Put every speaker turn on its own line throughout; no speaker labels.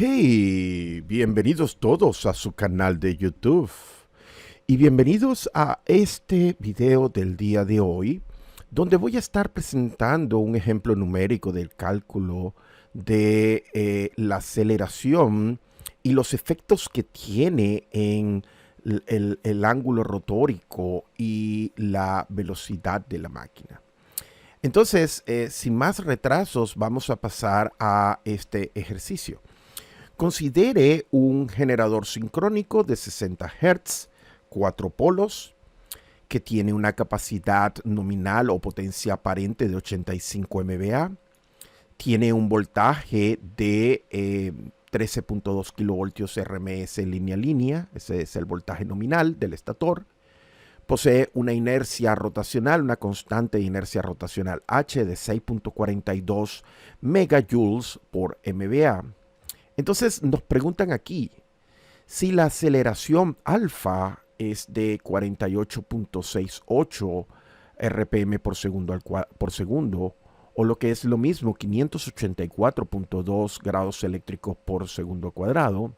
Bienvenidos todos a su canal de YouTube y bienvenidos a este video del día de hoy, donde voy a estar presentando un ejemplo numérico del cálculo de la aceleración y los efectos que tiene en el ángulo rotórico y la velocidad de la máquina. Entonces, sin más retrasos, vamos a pasar a este ejercicio. Considere un generador sincrónico de 60 Hz, 4 polos, que tiene una capacidad nominal o potencia aparente de 85 MVA. Tiene un voltaje de 13.2 kilovoltios RMS línea a línea. Ese es el voltaje nominal del estator. Posee una inercia rotacional, una constante de inercia rotacional H de 6.42 megajoules por MVA. Entonces nos preguntan aquí, si la aceleración alfa es de 48.68 RPM por segundo, o lo que es lo mismo, 584.2 grados eléctricos por segundo cuadrado,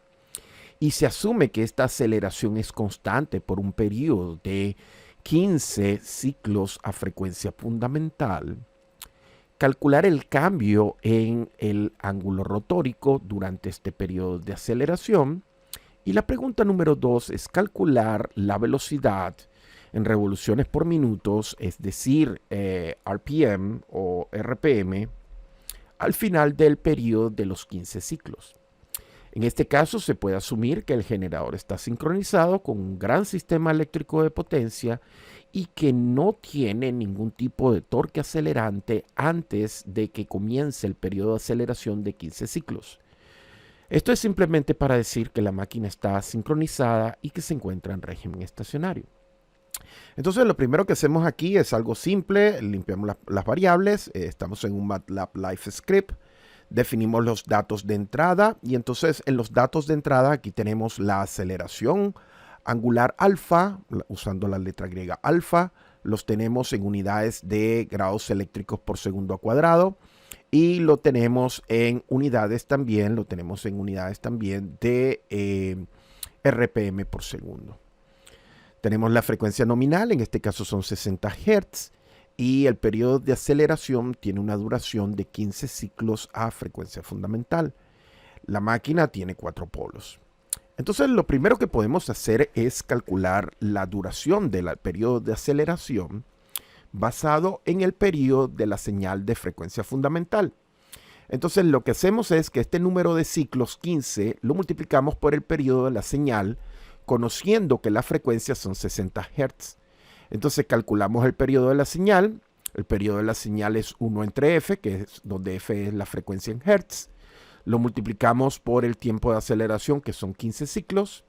y se asume que esta aceleración es constante por un periodo de 15 ciclos a frecuencia fundamental, calcular el cambio en el ángulo rotórico durante este periodo de aceleración. Y la pregunta número 2 es calcular la velocidad en revoluciones por minutos, es decir, RPM o RPM, al final del periodo de los 15 ciclos. En este caso se puede asumir que el generador está sincronizado con un gran sistema eléctrico de potencia y que no tiene ningún tipo de torque acelerante antes de que comience el periodo de aceleración de 15 ciclos. Esto es simplemente para decir que la máquina está sincronizada y que se encuentra en régimen estacionario. Entonces lo primero que hacemos aquí es algo simple, limpiamos las variables, estamos en un MATLAB Live Script. Definimos los datos de entrada y entonces en los datos de entrada aquí tenemos la aceleración angular alfa, usando la letra griega alfa, los tenemos en unidades de grados eléctricos por segundo cuadrado y lo tenemos en unidades también, de RPM por segundo. Tenemos la frecuencia nominal, en este caso son 60 Hz. Y el periodo de aceleración tiene una duración de 15 ciclos a frecuencia fundamental. La máquina tiene 4 polos. Entonces lo primero que podemos hacer es calcular la duración del periodo de aceleración basado en el periodo de la señal de frecuencia fundamental. Entonces lo que hacemos es que este número de ciclos 15 lo multiplicamos por el periodo de la señal, conociendo que la frecuencia son 60 Hz. Entonces calculamos el periodo de la señal. El periodo de la señal es 1 entre f, que es donde f es la frecuencia en hertz. Lo multiplicamos por el tiempo de aceleración, que son 15 ciclos.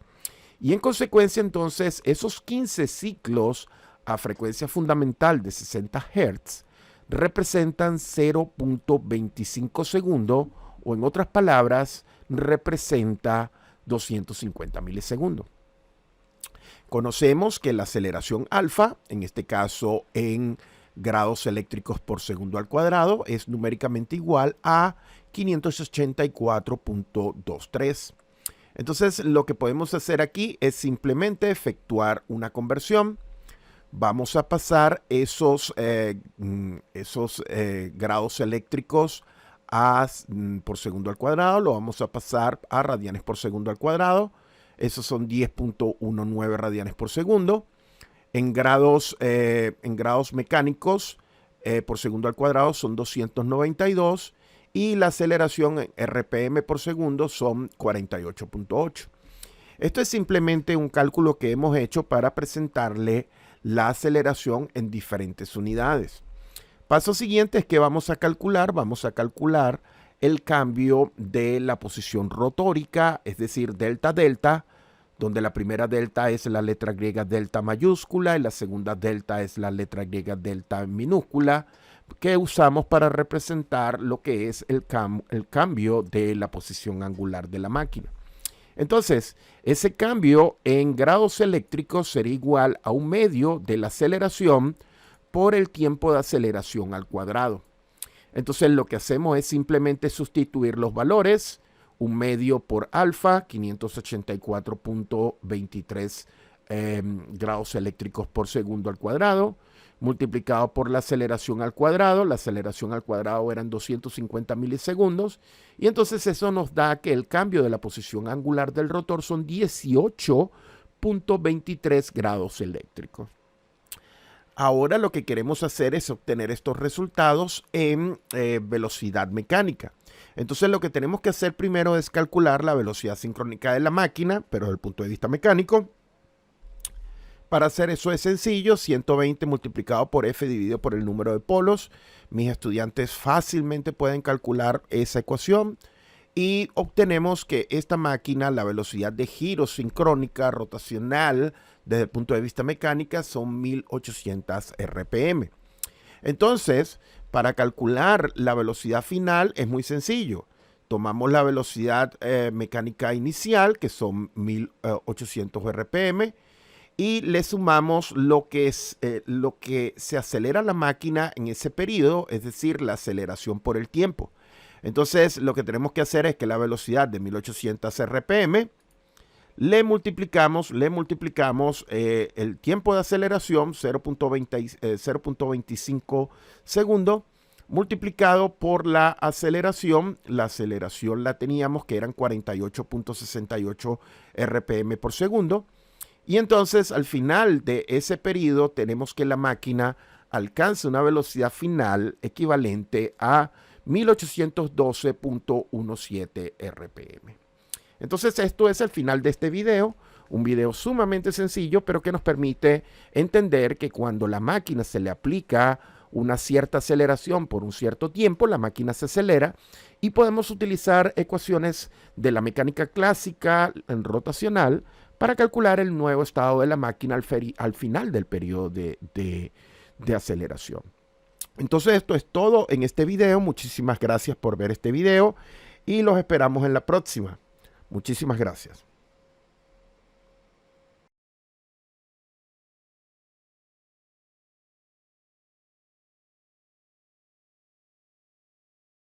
Y en consecuencia, entonces, esos 15 ciclos a frecuencia fundamental de 60 Hz representan 0.25 segundos, o en otras palabras, representa 250 milisegundos. Conocemos que la aceleración alfa, en este caso en grados eléctricos por segundo al cuadrado, es numéricamente igual a 584.23. Entonces, lo que podemos hacer aquí es simplemente efectuar una conversión. Vamos a pasar esos grados eléctricos por segundo al cuadrado, lo vamos a pasar a radianes por segundo al cuadrado. Esos son 10.19 radianes por segundo. En grados mecánicos por segundo al cuadrado son 292. Y la aceleración en RPM por segundo son 48.8. Esto es simplemente un cálculo que hemos hecho para presentarle la aceleración en diferentes unidades. Paso siguiente es que vamos a calcular el cambio de la posición rotórica, es decir, delta-delta, donde la primera delta es la letra griega delta mayúscula y la segunda delta es la letra griega delta minúscula, que usamos para representar lo que es el cambio de la posición angular de la máquina. Entonces, ese cambio en grados eléctricos será igual a un medio de la aceleración por el tiempo de aceleración al cuadrado. Entonces lo que hacemos es simplemente sustituir los valores. un medio por alfa, 584.23 grados eléctricos por segundo al cuadrado, multiplicado por la aceleración al cuadrado. La aceleración al cuadrado eran 250 milisegundos. Y entonces eso nos da que el cambio de la posición angular del rotor son 18.23 grados eléctricos. Ahora lo que queremos hacer es obtener estos resultados en velocidad mecánica. Entonces lo que tenemos que hacer primero es calcular la velocidad sincrónica de la máquina, pero desde el punto de vista mecánico. Para hacer eso es sencillo, 120 multiplicado por F dividido por el número de polos. Mis estudiantes fácilmente pueden calcular esa ecuación y obtenemos que esta máquina, la velocidad de giro sincrónica rotacional desde el punto de vista mecánica son 1800 RPM. Entonces, para calcular la velocidad final es muy sencillo. Tomamos la velocidad mecánica inicial, que son 1800 RPM, y le sumamos lo que se acelera la máquina en ese periodo, es decir, la aceleración por el tiempo. Entonces, lo que tenemos que hacer es que la velocidad de 1800 RPM le multiplicamos el tiempo de aceleración, 0.25 segundos, multiplicado por la aceleración. La aceleración la teníamos que eran 48.68 RPM por segundo. Y entonces al final de ese periodo tenemos que la máquina alcance una velocidad final equivalente a 1812.17 RPM. Entonces esto es el final de este video, un video sumamente sencillo, pero que nos permite entender que cuando la máquina se le aplica una cierta aceleración por un cierto tiempo, la máquina se acelera y podemos utilizar ecuaciones de la mecánica clásica en rotacional para calcular el nuevo estado de la máquina al final del periodo de aceleración. Entonces esto es todo en este video. Muchísimas gracias por ver este video y los esperamos en la próxima. Muchísimas gracias.